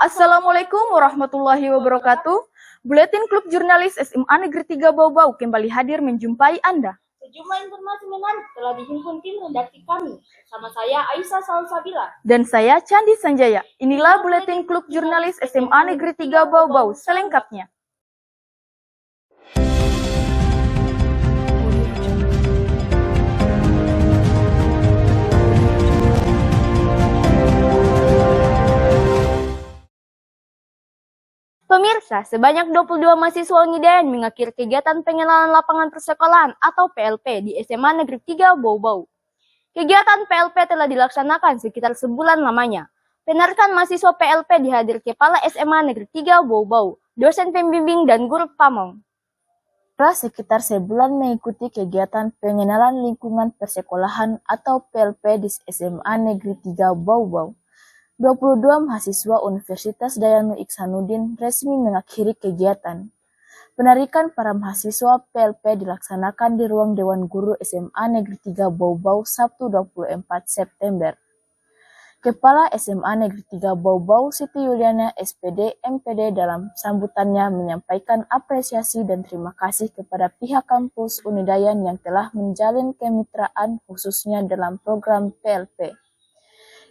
Assalamualaikum warahmatullahi wabarakatuh. Buletin Klub Jurnalis SMA Negeri 3 Bau-Bau kembali hadir menjumpai Anda. Sejumlah informasi menarik telah dihimpun tim redaksi kami. Sama saya Aisyah Salsabila. Dan saya Candi Sanjaya. Inilah Buletin Klub Jurnalis SMA Negeri 3 Bau-Bau selengkapnya. Pemirsa, sebanyak 22 mahasiswa Unidayan mengakhiri kegiatan pengenalan lapangan persekolahan atau PLP di SMA Negeri 3 Bau-Bau. Kegiatan PLP telah dilaksanakan sekitar sebulan lamanya. Penarikan mahasiswa PLP dihadiri Kepala SMA Negeri 3 Bau-Bau, dosen pembimbing dan guru pamong. Setelah sekitar sebulan mengikuti kegiatan pengenalan lingkungan persekolahan atau PLP di SMA Negeri 3 Bau-Bau, 22 mahasiswa Universitas Dayanu Iksanuddin resmi mengakhiri kegiatan. Penarikan para mahasiswa PLP dilaksanakan di ruang Dewan Guru SMA Negeri 3 Bau-Bau Sabtu 24 September. Kepala SMA Negeri 3 Bau-Bau Siti Yuliana SPD MPD dalam sambutannya menyampaikan apresiasi dan terima kasih kepada pihak kampus Unidayan yang telah menjalin kemitraan khususnya dalam program PLP.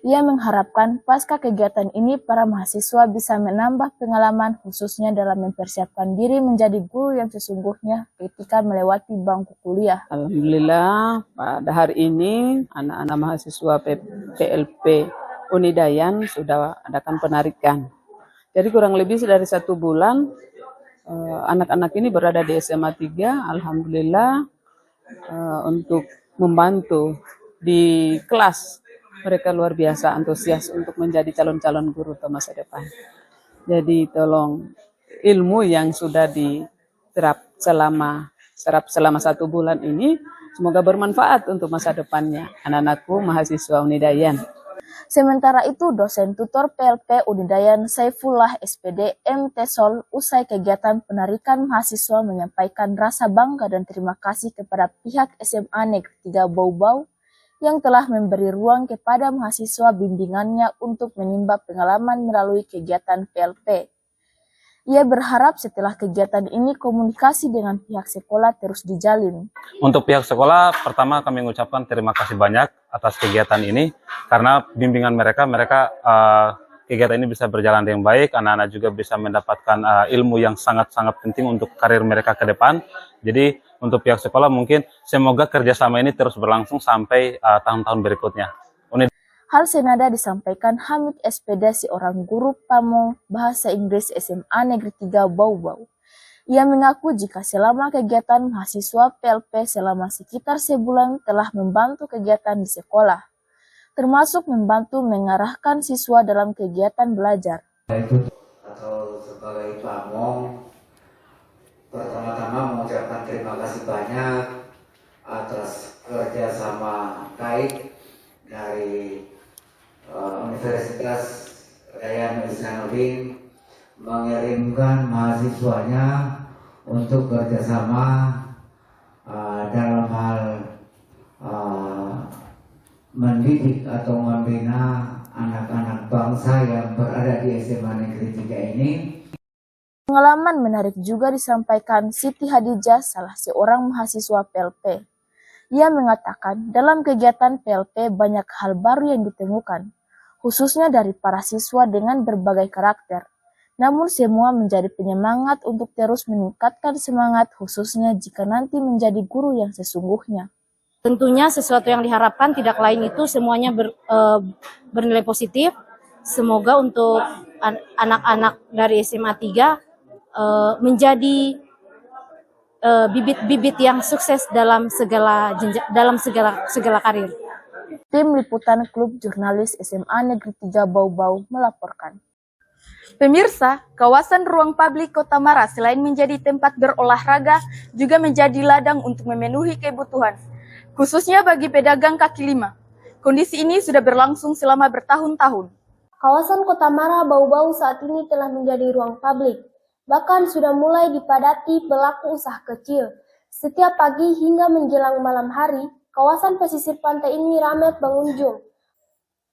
Ia mengharapkan pasca kegiatan ini para mahasiswa bisa menambah pengalaman khususnya dalam mempersiapkan diri menjadi guru yang sesungguhnya ketika melewati bangku kuliah. Alhamdulillah pada hari ini anak-anak mahasiswa PLP Unidayan sudah adakan penarikan. Jadi kurang lebih dari 1 bulan anak-anak ini berada di SMA 3. Alhamdulillah untuk membantu di kelas. Mereka luar biasa antusias untuk menjadi calon-calon guru ke masa depan. Jadi tolong ilmu yang sudah diterap selama 1 bulan ini semoga bermanfaat untuk masa depannya anak-anakku mahasiswa Unidayan. Sementara itu, dosen tutor PLP Unidayan Saifullah SPD MT Sol usai kegiatan penarikan mahasiswa menyampaikan rasa bangga dan terima kasih kepada pihak SMA Negeri 3 Bau-Bau yang telah memberi ruang kepada mahasiswa bimbingannya untuk menimba pengalaman melalui kegiatan PLP. Ia berharap setelah kegiatan ini komunikasi dengan pihak sekolah terus dijalin. Untuk pihak sekolah, pertama kami mengucapkan terima kasih banyak atas kegiatan ini, karena bimbingan mereka kegiatan ini bisa berjalan dengan baik, anak-anak juga bisa mendapatkan ilmu yang sangat-sangat penting untuk karir mereka ke depan. Jadi untuk pihak sekolah mungkin semoga kerjasama ini terus berlangsung sampai tahun-tahun berikutnya. Hal senada disampaikan Hamid SPD, seorang guru pamong bahasa Inggris SMA Negeri 3 Bau-Bau. Ia mengaku jika selama kegiatan mahasiswa PLP selama sekitar sebulan telah membantu kegiatan di sekolah, termasuk membantu mengarahkan siswa dalam kegiatan belajar. Atau sebagai pamong, pertama-tama mengucapkan terima kasih banyak atas kerjasama baik dari Universitas Dayanu Iksanuddin mengirimkan mahasiswanya untuk kerjasama dalam hal mendidik atau membina anak-anak bangsa yang berada di SMA Negeri 3 ini. Pengalaman menarik juga disampaikan Siti Hadijah, salah seorang mahasiswa PLP. Ia mengatakan dalam kegiatan PLP banyak hal baru yang ditemukan, khususnya dari para siswa dengan berbagai karakter. Namun semua menjadi penyemangat untuk terus meningkatkan semangat khususnya jika nanti menjadi guru yang sesungguhnya. Tentunya sesuatu yang diharapkan tidak lain itu semuanya bernilai positif. Semoga untuk anak-anak dari SMA 3 menjadi bibit-bibit yang sukses dalam segala karir. Tim Liputan Klub Jurnalis SMA Negeri 3 Bau-Bau melaporkan. Pemirsa, kawasan ruang publik Kota Mara selain menjadi tempat berolahraga, juga menjadi ladang untuk memenuhi kebutuhan, khususnya bagi pedagang kaki lima. Kondisi ini sudah berlangsung selama bertahun-tahun. Kawasan Kota Mara Bau-Bau saat ini telah menjadi ruang publik. Bahkan sudah mulai dipadati pelaku usaha kecil. Setiap pagi hingga menjelang malam hari, kawasan pesisir pantai ini ramai pengunjung.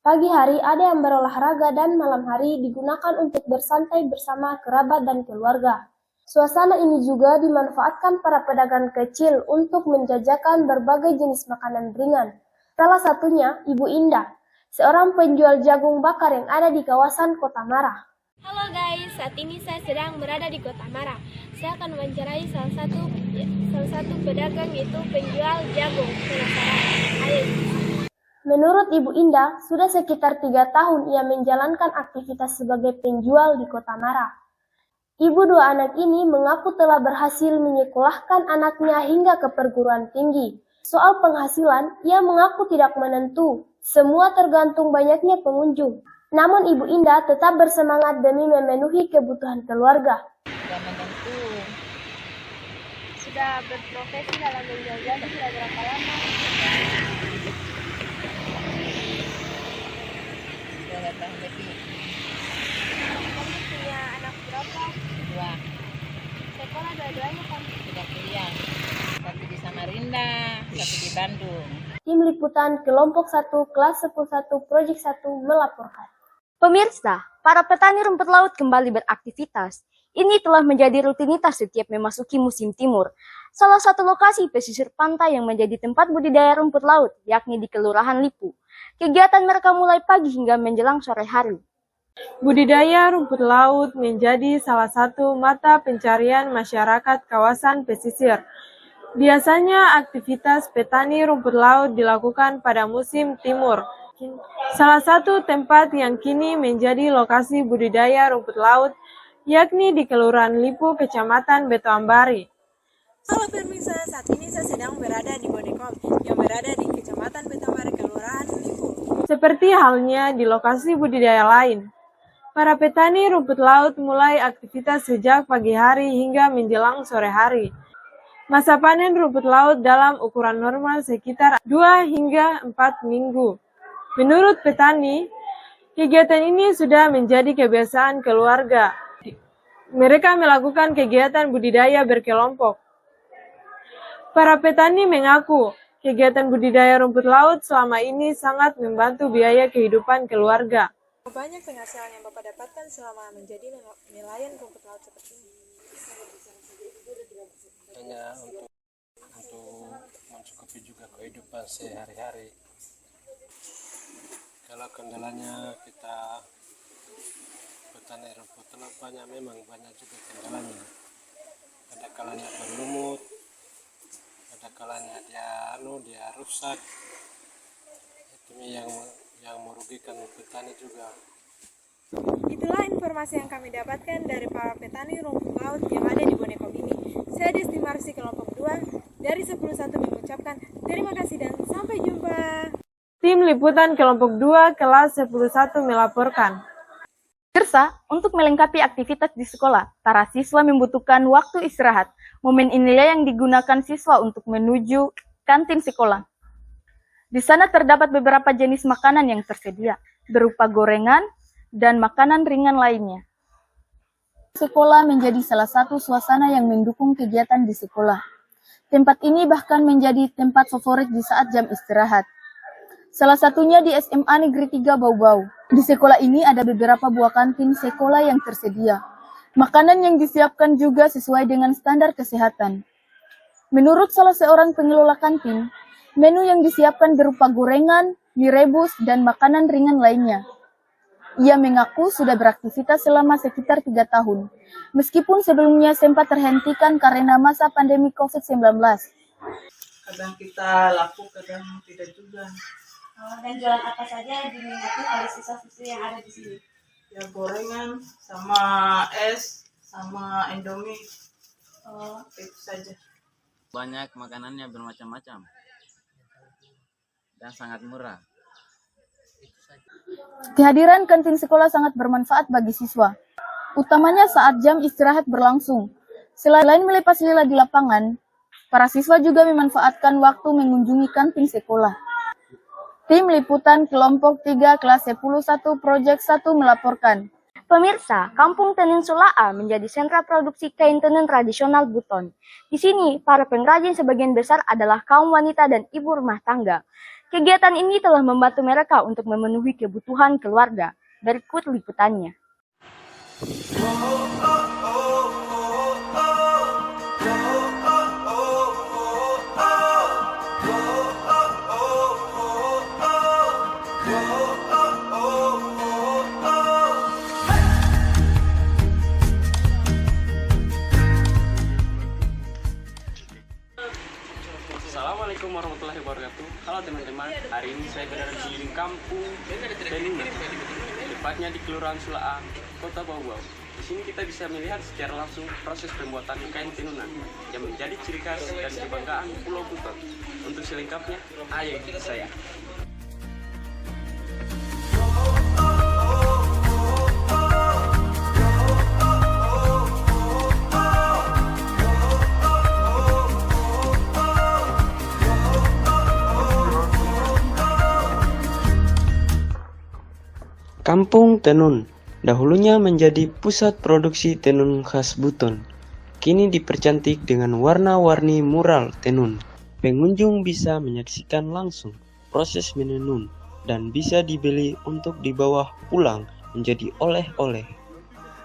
Pagi hari ada yang berolahraga dan malam hari digunakan untuk bersantai bersama kerabat dan keluarga. Suasana ini juga dimanfaatkan para pedagang kecil untuk menjajakan berbagai jenis makanan ringan. Salah satunya Ibu Indah, seorang penjual jagung bakar yang ada di kawasan Kota Mara. Halo guys, saat ini saya sedang berada di Kota Mara. Saya akan mewawancarai salah satu pedagang, yaitu penjual jagung. Penasaran? Ayo. Menurut Ibu Indah, sudah sekitar 3 tahun ia menjalankan aktivitas sebagai penjual di Kota Mara. Ibu dua anak ini mengaku telah berhasil menyekolahkan anaknya hingga ke perguruan tinggi. Soal penghasilan, ia mengaku tidak menentu. Semua tergantung banyaknya pengunjung. Namun Ibu Indah tetap bersemangat demi memenuhi kebutuhan keluarga. Sudah berprofesi dalam menjual jagung sudah berapa lama? Sudah tahun lebih. Kamu punya anak berapa? 2. Sekolah dua-duanya kan? Sudah kuliah. Satu di Samarinda, satu di Bandung. Tim Liputan Kelompok 1 Kelas 11 Project 1 melaporkan. Pemirsa, para petani rumput laut kembali beraktivitas. Ini telah menjadi rutinitas setiap memasuki musim timur. Salah satu lokasi pesisir pantai yang menjadi tempat budidaya rumput laut, yakni di Kelurahan Lipu. Kegiatan mereka mulai pagi hingga menjelang sore hari. Budidaya rumput laut menjadi salah satu mata pencarian masyarakat kawasan pesisir. Biasanya aktivitas petani rumput laut dilakukan pada musim timur. Salah satu tempat yang kini menjadi lokasi budidaya rumput laut yakni di Kelurahan Lipu, Kecamatan Betoambari. Halo pemirsa, saat ini saya sedang berada di Bodekom yang berada di Kecamatan Betoambari, Kelurahan Lipu. Seperti halnya di lokasi budidaya lain, para petani rumput laut mulai aktivitas sejak pagi hari hingga menjelang sore hari. Masa panen rumput laut dalam ukuran normal sekitar 2 hingga 4 minggu. Menurut petani, kegiatan ini sudah menjadi kebiasaan keluarga. Mereka melakukan kegiatan budidaya berkelompok. Para petani mengaku, kegiatan budidaya rumput laut selama ini sangat membantu biaya kehidupan keluarga. Banyak penghasilan yang Bapak dapatkan selama menjadi nelayan rumput laut seperti ini? Hanya untuk mencukupi juga kehidupan sehari-hari. Kalau kendalanya kita petani rumput laut banyak juga kendalanya. Ada kalanya berlumut, ada kalanya dia rusak. Itu yang merugikan petani juga. Itulah informasi yang kami dapatkan dari para petani rumput laut yang ada di Bonekom ini. Saya Desti Marsi Kelompok 2 dari 11 mengucapkan terima kasih dan sampai jumpa. Tim Liputan Kelompok 2 Kelas 11 melaporkan. Pemirsa, untuk melengkapi aktivitas di sekolah, para siswa membutuhkan waktu istirahat. Momen inilah yang digunakan siswa untuk menuju kantin sekolah. Di sana terdapat beberapa jenis makanan yang tersedia, berupa gorengan dan makanan ringan lainnya. Sekolah menjadi salah satu suasana yang mendukung kegiatan di sekolah. Tempat ini bahkan menjadi tempat favorit di saat jam istirahat. Salah satunya di SMA Negeri 3 Bau-Bau. Di sekolah ini ada beberapa buah kantin sekolah yang tersedia. Makanan yang disiapkan juga sesuai dengan standar kesehatan. Menurut salah seorang pengelola kantin, menu yang disiapkan berupa gorengan, mie rebus, dan makanan ringan lainnya. Ia mengaku sudah beraktivitas selama sekitar 3 tahun, meskipun sebelumnya sempat terhentikan karena masa pandemi COVID-19. Kadang kita laku, kadang tidak juga. Dan jualan apa saja diminati oleh siswa-siswi yang ada di sini? Ya gorengan, sama es, sama Indomie. Itu saja. Banyak makanannya bermacam-macam dan sangat murah. Kehadiran kantin sekolah sangat bermanfaat bagi siswa, utamanya saat jam istirahat berlangsung. Selain melepas lelah di lapangan, para siswa juga memanfaatkan waktu mengunjungi kantin sekolah. Tim Liputan Kelompok 3 Kelas 11 Project 1 melaporkan. Pemirsa, Kampung Tenun Sulaa menjadi sentra produksi kain tenun tradisional Buton. Di sini, para pengrajin sebagian besar adalah kaum wanita dan ibu rumah tangga. Kegiatan ini telah membantu mereka untuk memenuhi kebutuhan keluarga. Berikut liputannya. Assalamualaikum warahmatullahi wabarakatuh. Halo teman-teman, hari ini saya berada di kampung Tenunan, tepatnya di Kelurahan Sula'a, Kota Bau-Bau. Di sini kita bisa melihat secara langsung proses pembuatan kain tenunan yang menjadi ciri khas dan kebanggaan Pulau Buton. Untuk selengkapnya, ayo ikut saya. Kampung Tenun dahulunya menjadi pusat produksi tenun khas Buton. Kini dipercantik dengan warna-warni mural tenun. Pengunjung bisa menyaksikan langsung proses menenun dan bisa dibeli untuk dibawa pulang menjadi oleh-oleh.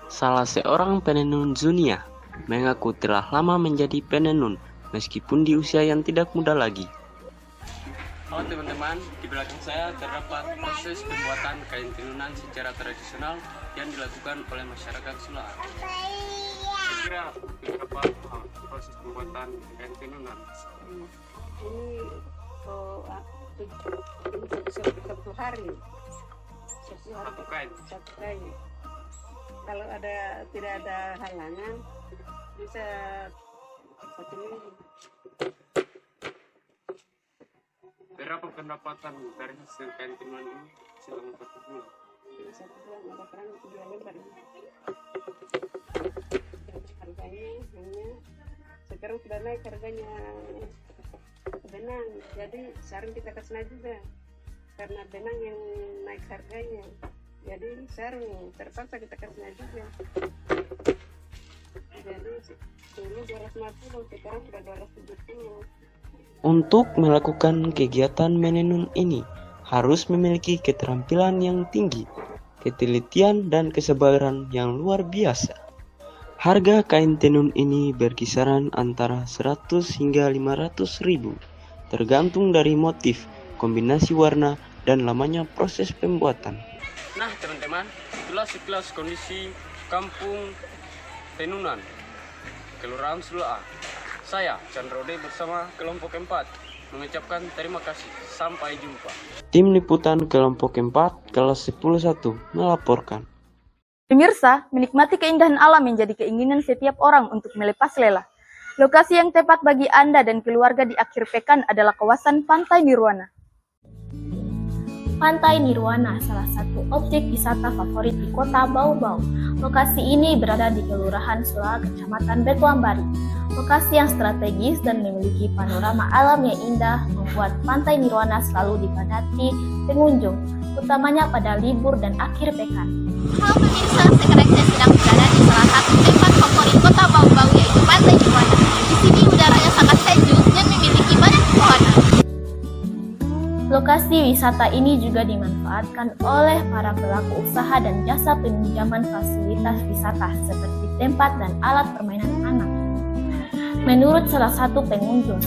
Salah seorang penenun Zunia mengaku telah lama menjadi penenun meskipun di usia yang tidak muda lagi. Halo teman-teman, di belakang saya terdapat proses pembuatan kain tenunan secara tradisional yang dilakukan oleh masyarakat Sula'a. Kira-kira berapa proses pembuatan kain tenunan? Ini satu hari. Satu kain. Satu kain. Kalau tidak ada halangan bisa 1 minggu. Berapa pendapatan dari hasil kain tenunan ini selama 1 bulan? 1 bulan ada kurang 3 lembar. Harganya hanya sekarang sudah naik harganya benang, jadi sarung kita kasih juga karena benang yang naik harganya, jadi sarung terpaksa kita kasih juga. Jadi dulu 250, sekarang sudah 270. Untuk melakukan kegiatan menenun ini harus memiliki keterampilan yang tinggi, ketelitian dan kesabaran yang luar biasa. Harga kain tenun ini berkisaran antara 100 hingga 500 ribu, tergantung dari motif, kombinasi warna, dan lamanya proses pembuatan. Nah teman-teman, itulah sekilas kondisi kampung Tenunan, Kelurahan Sula'a. Saya, Chandrode bersama kelompok 4, mengucapkan terima kasih. Sampai jumpa. Tim Liputan kelompok 4, kelas 10-1, melaporkan. Pemirsa, menikmati keindahan alam menjadi keinginan setiap orang untuk melepas lelah. Lokasi yang tepat bagi Anda dan keluarga di akhir pekan adalah kawasan Pantai Nirwana. Pantai Nirwana salah satu objek wisata favorit di kota Bau-Bau. Lokasi ini berada di Kelurahan Sula'a, Kecamatan Betuambari. Lokasi yang strategis dan memiliki panorama alam yang indah membuat Pantai Nirwana selalu dipadati pengunjung, utamanya pada libur dan akhir pekan. Halo pemirsa, sekarang saya sedang berada di salah satu tempat favorit kota Bau-Bau, yaitu Pantai Nirwana. Di sini udaranya sangat sejuk dan memiliki banyak pepohonan. Lokasi wisata ini juga dimanfaatkan oleh para pelaku usaha dan jasa peminjaman fasilitas wisata seperti tempat dan alat permainan anak. Menurut salah satu pengunjung,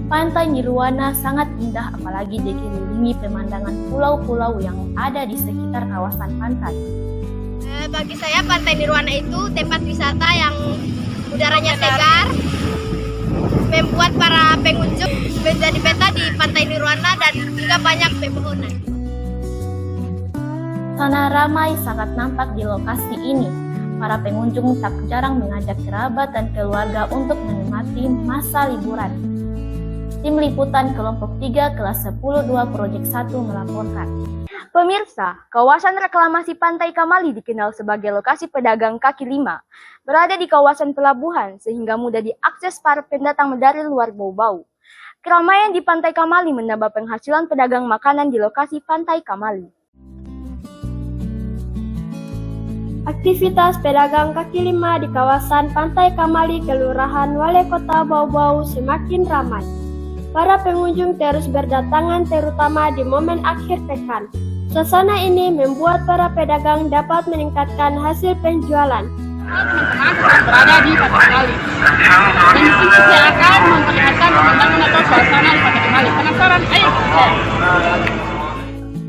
Pantai Nirwana sangat indah apalagi dikelilingi pemandangan pulau-pulau yang ada di sekitar kawasan pantai. Bagi saya Pantai Nirwana itu tempat wisata yang udaranya segar, membuat para pengunjung menjadi betah di Pantai Nirwana dan juga banyak pepohonan. Suasana ramai sangat nampak di lokasi ini. Para pengunjung tak jarang mengajak kerabat dan keluarga untuk menikmati masa liburan. Tim Liputan kelompok 3 kelas 10-2 Project 1 melaporkan. Pemirsa, kawasan reklamasi Pantai Kamali dikenal sebagai lokasi pedagang kaki lima. Berada di kawasan pelabuhan sehingga mudah diakses para pendatang dari luar Bau-Bau. Keramaian di Pantai Kamali menambah penghasilan pedagang makanan di lokasi Pantai Kamali. Aktivitas pedagang kaki lima di kawasan Pantai Kamali, Kelurahan Wale Kota Bau-Bau semakin ramai. Para pengunjung terus berdatangan terutama di momen akhir pekan. Suasana ini membuat para pedagang dapat meningkatkan hasil penjualan. Berada di Pasar Kali. Dan di sini saya akan memperlihatkan pemandangan atau suasana di Pasar Kali. Penasaran? Ayo.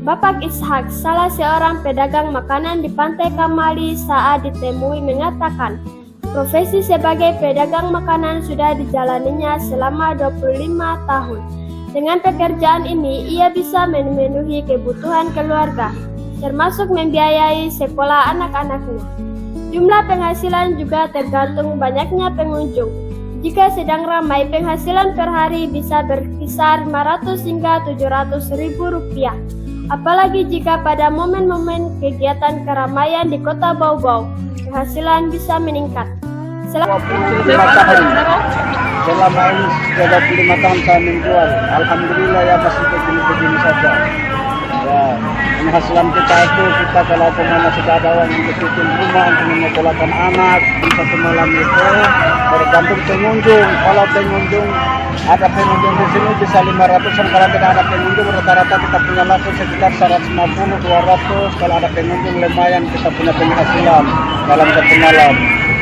Bapak Ishak, salah seorang pedagang makanan di Pantai Kamali saat ditemui mengatakan, profesi sebagai pedagang makanan sudah dijalaninya selama 25 tahun. Dengan pekerjaan ini, ia bisa memenuhi kebutuhan keluarga, termasuk membiayai sekolah anak-anaknya. Jumlah penghasilan juga tergantung banyaknya pengunjung. Jika sedang ramai, penghasilan per hari bisa berkisar 500 hingga 700 ribu rupiah. Apalagi jika pada momen-momen kegiatan keramaian di Kota Bau-Bau, penghasilan bisa meningkat. Selama ini sudah 25 tahun saya menjual. Alhamdulillah ya masih begini-begini saja. Ya, penghasilan kita itu kita kalau kemana sudah ada uang untuk bikin rumah, untuk menyekolahkan anak, satu malam itu bergantung pengunjung. Kalau pengunjung ada pengunjung di sini bisa 500-an, kalau tidak ada pengunjung rata-rata kita punya laku sekitar 150-200. Kalau ada pengunjung lumayan kita punya penghasilan dalam satu malam.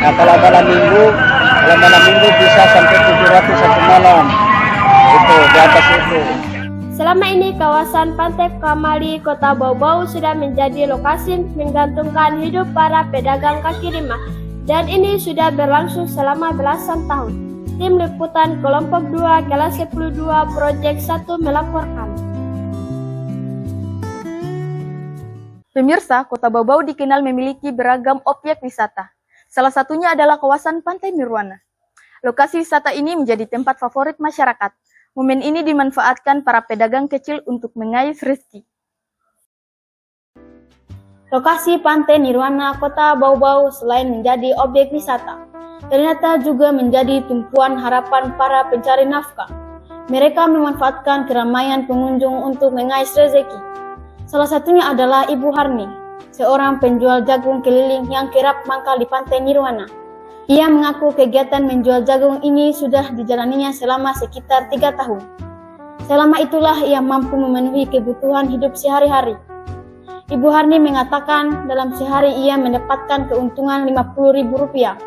Nah kalau malam minggu bisa sampai 700 satu malam. Itu di atas itu. Selama ini kawasan Pantai Kamali Kota Bau-Bau sudah menjadi lokasi menggantungkan hidup para pedagang kaki lima, dan ini sudah berlangsung selama belasan tahun. Tim Liputan Kelompok 2 Kelas 12 Project 1 melaporkan. Pemirsa, Kota Bau-Bau dikenal memiliki beragam objek wisata. Salah satunya adalah kawasan Pantai Nirwana. Lokasi wisata ini menjadi tempat favorit masyarakat. Momen ini dimanfaatkan para pedagang kecil untuk mengais rezeki. Lokasi Pantai Nirwana Kota Bau-Bau selain menjadi objek wisata, ternyata juga menjadi tumpuan harapan para pencari nafkah. Mereka memanfaatkan keramaian pengunjung untuk mengais rezeki. Salah satunya adalah Ibu Harni, seorang penjual jagung keliling yang kerap mangkal di Pantai Nirwana. Ia mengaku kegiatan menjual jagung ini sudah dijalaninya selama sekitar 3 tahun. Selama itulah ia mampu memenuhi kebutuhan hidup sehari-hari. Ibu Harni mengatakan dalam sehari ia mendapatkan keuntungan Rp50.000.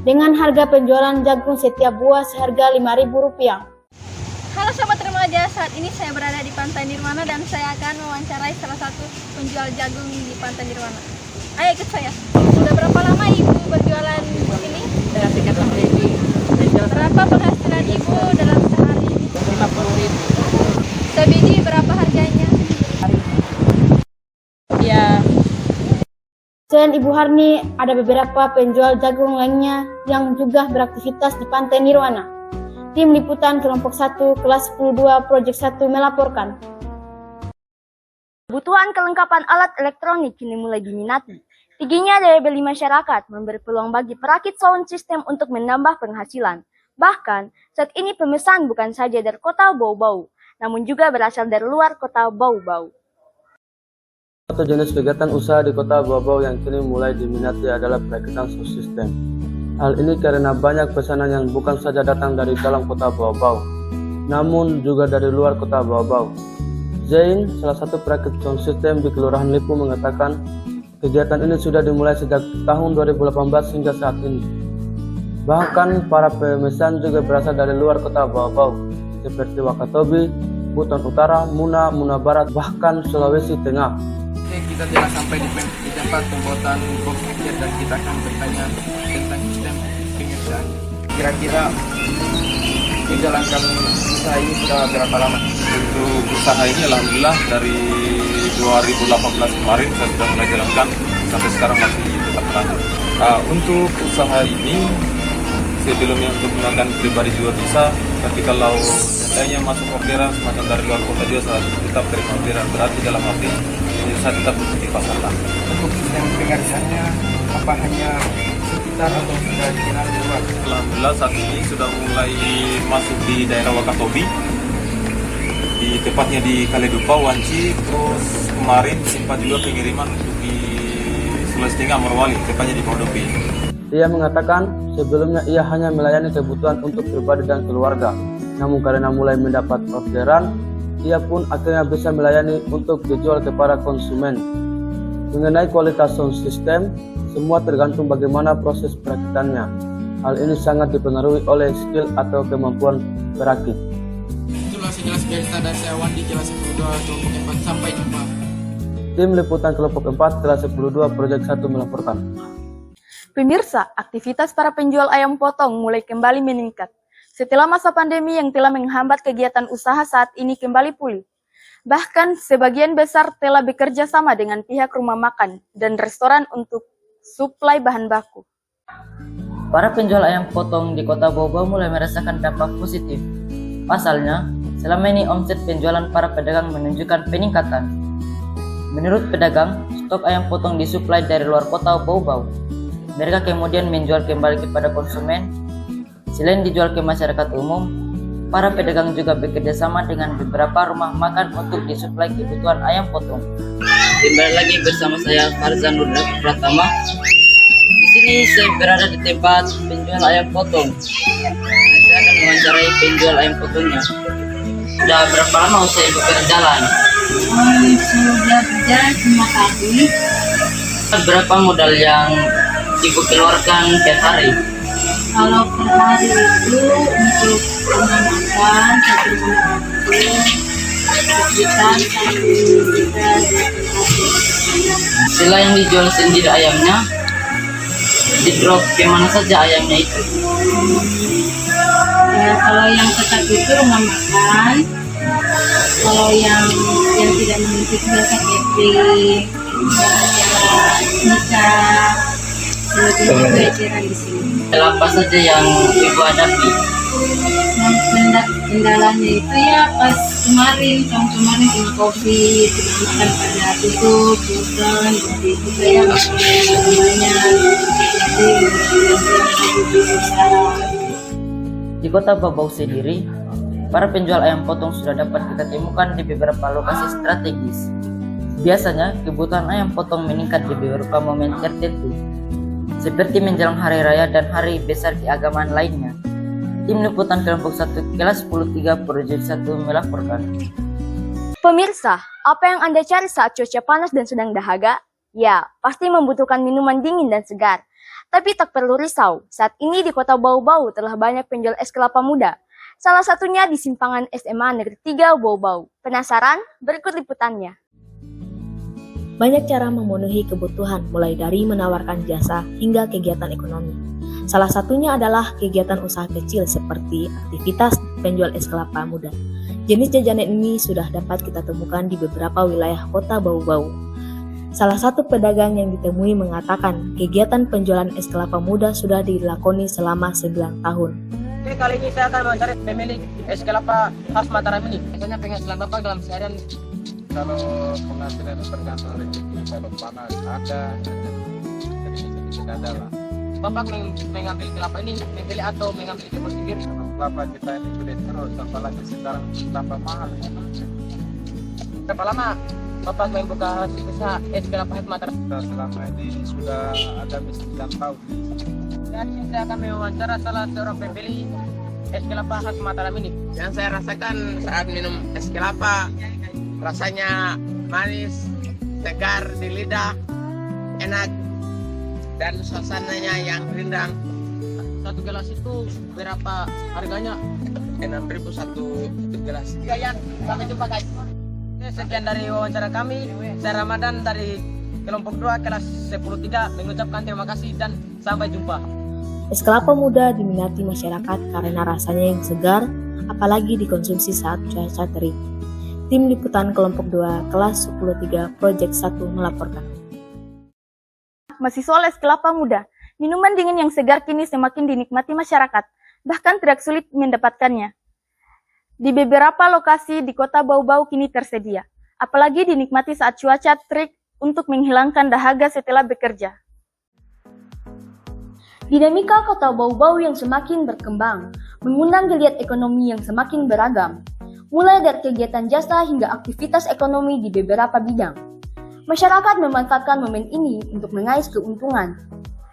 Dengan harga penjualan jagung setiap buah seharga Rp5.000. Halo Sobat Remaja, saat ini saya berada di Pantai Nirwana dan saya akan mewawancarai salah satu penjual jagung di Pantai Nirwana. Ayo ikut saya. Sudah berapa lama Ibu berjualan di sini? Sudah 3 tahun lebih. Berapa penghasilan Ibu dalam sehari? Rp50.000. Sebiji berapa harganya? Ya. Selain Ibu Harni, ada beberapa penjual jagung lainnya yang juga beraktivitas di Pantai Nirwana. Tim Liputan Kelompok 1 Kelas 12 Project 1 melaporkan. Kebutuhan kelengkapan alat elektronik kini mulai diminati. Tingginya daya beli masyarakat memberi peluang bagi perakit sound system untuk menambah penghasilan. Bahkan, saat ini pemesan bukan saja dari Kota Bau-Bau, namun juga berasal dari luar Kota Bau-Bau. Satu jenis kegiatan usaha di Kota Bau-Bau yang kini mulai diminati adalah perakitan sound system. Hal ini karena banyak pesanan yang bukan saja datang dari dalam Kota Bau-Bau, namun juga dari luar Kota Bau-Bau. Zain, salah satu perakit sound system di Kelurahan Lipu, mengatakan kegiatan ini sudah dimulai sejak tahun 2018 hingga saat ini. Bahkan para pemesan juga berasal dari luar Kota Bau-Bau, seperti Wakatobi, Buton Utara, Muna Barat, bahkan Sulawesi Tengah. Kita telah sampai di tempat pembuatan box speaker dan kita akan bertanya tentang sistem pengersaan. Kira-kira menjalankan usaha ini sudah berapa lama? Untuk usaha ini alhamdulillah dari 2018 kemarin saya sudah mulai jalankan, sampai sekarang masih tetap lanjut. Untuk usaha ini sebelumnya untuk menggunakan pribadi juga bisa, tapi kalau seandainya masuk orderan semacam dari luar kota juga saya tetap terima orderan, berarti dalam arti saya tetap di pasarkan. Untuk sistem pengerjaannya apa hanya sekitar atau sudah dikenal di luar? Alhamdulillah saat ini sudah mulai masuk di daerah Wakatobi, di tepatnya di Kaledupa, Wanci, terus kemarin sempat juga pengiriman untuk di Sulawesi Tengah, Morowali, tepatnya di Modopi. Ia mengatakan sebelumnya ia hanya melayani kebutuhan untuk pribadi dan keluarga, Namun karena mulai mendapat orderan, ia pun akhirnya bisa melayani untuk dijual kepada konsumen. Mengenai kualitas sound system, semua tergantung bagaimana proses perakitannya. Hal ini sangat dipengaruhi oleh skill atau kemampuan perakit. Itulah sejelas berita dari saya Wandi kelas 12 kelompok 4. Sampai jumpa. Tim Liputan Kelompok 4 kelas 12 Proyek 1 melaporkan. Pemirsa, aktivitas para penjual ayam potong mulai kembali meningkat. Setelah masa pandemi yang telah menghambat kegiatan usaha saat ini kembali pulih. Bahkan sebagian besar telah bekerja sama dengan pihak rumah makan dan restoran untuk suplai bahan baku. Para penjual ayam potong di Kota Bau-Bau mulai merasakan dampak positif. Pasalnya, selama ini omset penjualan para pedagang menunjukkan peningkatan. Menurut pedagang, stok ayam potong disuplai dari luar Kota Bau-Bau. Mereka kemudian menjual kembali kepada konsumen. Selain dijual ke masyarakat umum, para pedagang juga bekerja sama dengan beberapa rumah makan untuk disuplai kebutuhan ayam potong. Kembali lagi bersama saya Farzan Nurdat Pratama. Di sini saya berada di tempat penjual ayam potong. Saya akan mewawancarai penjual ayam potongnya. Sudah berapa lama saya berjalan? Sudah berjalan 5 tahun. Berapa modal yang Ibu keluarkan per hari? Kalau per hari itu untuk rumah makan 1 bulan itu sekitar 1 juta. Selain dijual sendiri ayamnya, di drop kemana saja ayamnya itu? Ya, kalau yang tetap itu rumah makan. Kalau yang tidak memiliki biasa catering, nikah, lebih eceran di sini. Apa saja yang Ibu hadapi? Kendalanya itu ya pas kemarin kena COVID, makan pada tutup, bukan, jadi itu saya banyak. Di Kota Bau-Bau sendiri, para penjual ayam potong sudah dapat kita temukan di beberapa lokasi strategis. Biasanya, kebutuhan ayam potong meningkat di beberapa momen tertentu, seperti menjelang hari raya dan hari besar keagamaan lainnya. Tim Liputan Kelompok 1 kelas 10-3 Proyek 1 melaporkan. Pemirsa, apa yang Anda cari saat cuaca panas dan sedang dahaga? Ya, pasti membutuhkan minuman dingin dan segar. Tapi tak perlu risau, saat ini di Kota Bau-Bau telah banyak penjual es kelapa muda. Salah satunya di simpangan SMA Negeri 3 Bau-Bau. Penasaran? Berikut liputannya. Banyak cara memenuhi kebutuhan, mulai dari menawarkan jasa hingga kegiatan ekonomi. Salah satunya adalah kegiatan usaha kecil seperti aktivitas penjual es kelapa muda. Jenis jajanan ini sudah dapat kita temukan di beberapa wilayah Kota Bau-Bau. Salah satu pedagang yang ditemui mengatakan kegiatan penjualan es kelapa muda sudah dilakoni selama 9 tahun. Oke, kali ini saya akan mewawancari pemilik es kelapa khas Mataram ini. Biasanya penghasilan Bapak dalam seharian? Kalau penghasilan itu tergantung rezeki, kalau panas ada, jadi tidak ada lah. Bapak mengambil kelapa ini, membeli atau mengambil kebun sendiri? Kelapa kita ini sudah terus, apalagi sekarang kelapa mahal. Berapa lama Bapak membuka usaha es kelapa khas Mataram? Selama ini sudah ada 9 tahun. Dan saya akan mewawancara salah seorang pembeli es kelapa khas Mataram ini. Yang saya rasakan saat minum es kelapa, rasanya manis, segar di lidah, enak, dan suasananya yang rindang. Satu gelas itu berapa harganya? 6.000 satu gelas. Ya, sampai jumpa guys. Sekian dari wawancara kami. Saya Ramadan dari kelompok 2 kelas 10-3 mengucapkan terima kasih dan sampai jumpa. Es kelapa muda diminati masyarakat karena rasanya yang segar, apalagi dikonsumsi saat cuaca terik. Tim Liputan Kelompok 2 kelas 10-3 Proyek 1 melaporkan. Masih soal es kelapa muda, minuman dingin yang segar kini semakin dinikmati masyarakat, bahkan tidak sulit mendapatkannya. Di beberapa lokasi di Kota Bau-Bau kini tersedia, apalagi dinikmati saat cuaca terik untuk menghilangkan dahaga setelah bekerja. Dinamika Kota Bau-Bau yang semakin berkembang, mengundang geliat ekonomi yang semakin beragam, mulai dari kegiatan jasa hingga aktivitas ekonomi di beberapa bidang. Masyarakat memanfaatkan momen ini untuk mengais keuntungan.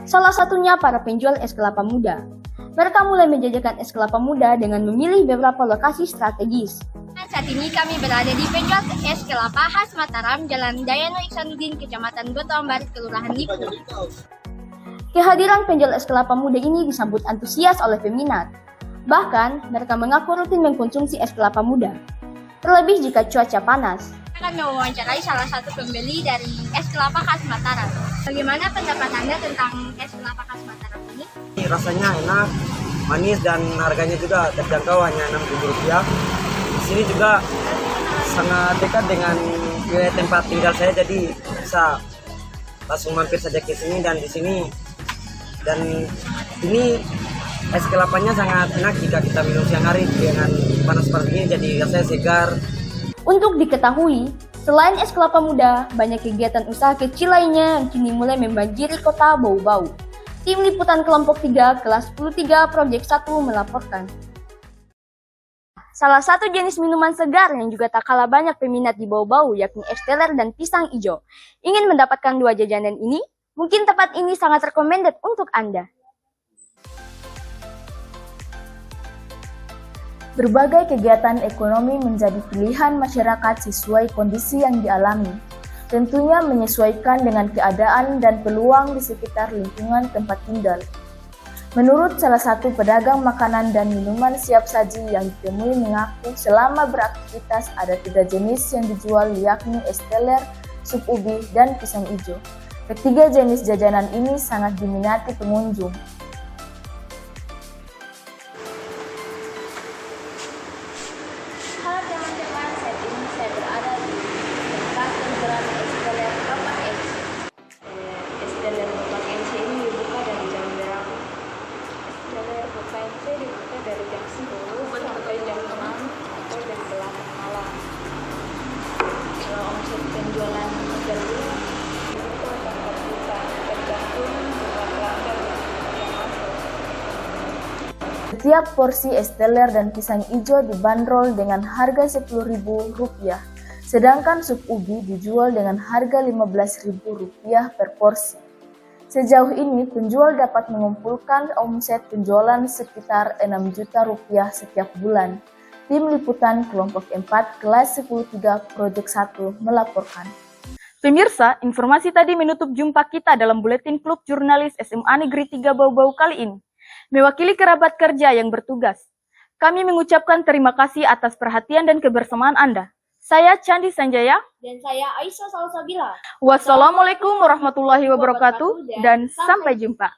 Salah satunya para penjual es kelapa muda. Mereka mulai menjajakan es kelapa muda dengan memilih beberapa lokasi strategis. Saat ini kami berada di penjual es kelapa khas Mataram, Jalan Dayano Iksanuddin, Kecamatan Botol Barat, Kelurahan Lipu. Kehadiran penjual es kelapa muda ini disambut antusias oleh peminat. Bahkan, mereka mengaku rutin mengkonsumsi es kelapa muda. Terlebih jika cuaca panas. Kami mewawancarai salah satu pembeli dari es kelapa khas Mataram. Bagaimana pendapat Anda tentang es kelapa khas Mataram ini? Rasanya enak, manis, dan harganya juga terjangkau, hanya Rp6.000. Di sini juga sangat dekat dengan wilayah tempat tinggal saya, jadi bisa langsung mampir saja ke sini. Dan di sini ini es kelapanya sangat enak jika kita minum siang hari dengan panas seperti ini, jadi rasanya segar. Untuk diketahui, selain es kelapa muda, banyak kegiatan usaha kecil lainnya yang kini mulai membanjiri kota Bau-Bau. Tim Liputan Kelompok 3, Kelas 10-3, Project 1 melaporkan. Salah satu jenis minuman segar yang juga tak kalah banyak peminat di Bau-Bau yakni es teler dan pisang hijau. Ingin mendapatkan dua jajanan ini? Mungkin tempat ini sangat recommended untuk Anda. Berbagai kegiatan ekonomi menjadi pilihan masyarakat sesuai kondisi yang dialami. Tentunya menyesuaikan dengan keadaan dan peluang di sekitar lingkungan tempat tinggal. Menurut salah satu pedagang makanan dan minuman siap saji yang ditemui mengaku selama beraktivitas ada 3 jenis yang dijual yakni es teler, sup ubi, dan pisang hijau. Ketiga jenis jajanan ini sangat diminati pengunjung. Halo teman-teman, saat ini saya berada di tempat penjualan es teler Bapak X. Es teler Bapak X ini dibuka dari jam berapa? Es teler Bapak X dibuka dari jam 10 sampai jam 6 atau jam 8 malam. Kalau omset penjualan tergolong itu akan terbuka tergantung jumlah pelanggan yang masuk. Setiap porsi es teler dan pisang hijau dibanderol dengan harga Rp10.000, sedangkan sup ubi dijual dengan harga Rp15.000 per porsi. Sejauh ini, penjual dapat mengumpulkan omset penjualan sekitar Rp6 juta setiap bulan. Tim Liputan Kelompok 4, Kelas 10-3, Project 1 melaporkan. Pemirsa, informasi tadi menutup jumpa kita dalam Buletin Klub Jurnalis SMA Negeri 3 Bau-Bau kali ini. Mewakili kerabat kerja yang bertugas, kami mengucapkan terima kasih atas perhatian dan kebersamaan Anda. Saya Candi Sanjaya. Dan saya Aisyah Salsabila. Wassalamualaikum warahmatullahi wabarakatuh dan sampai jumpa.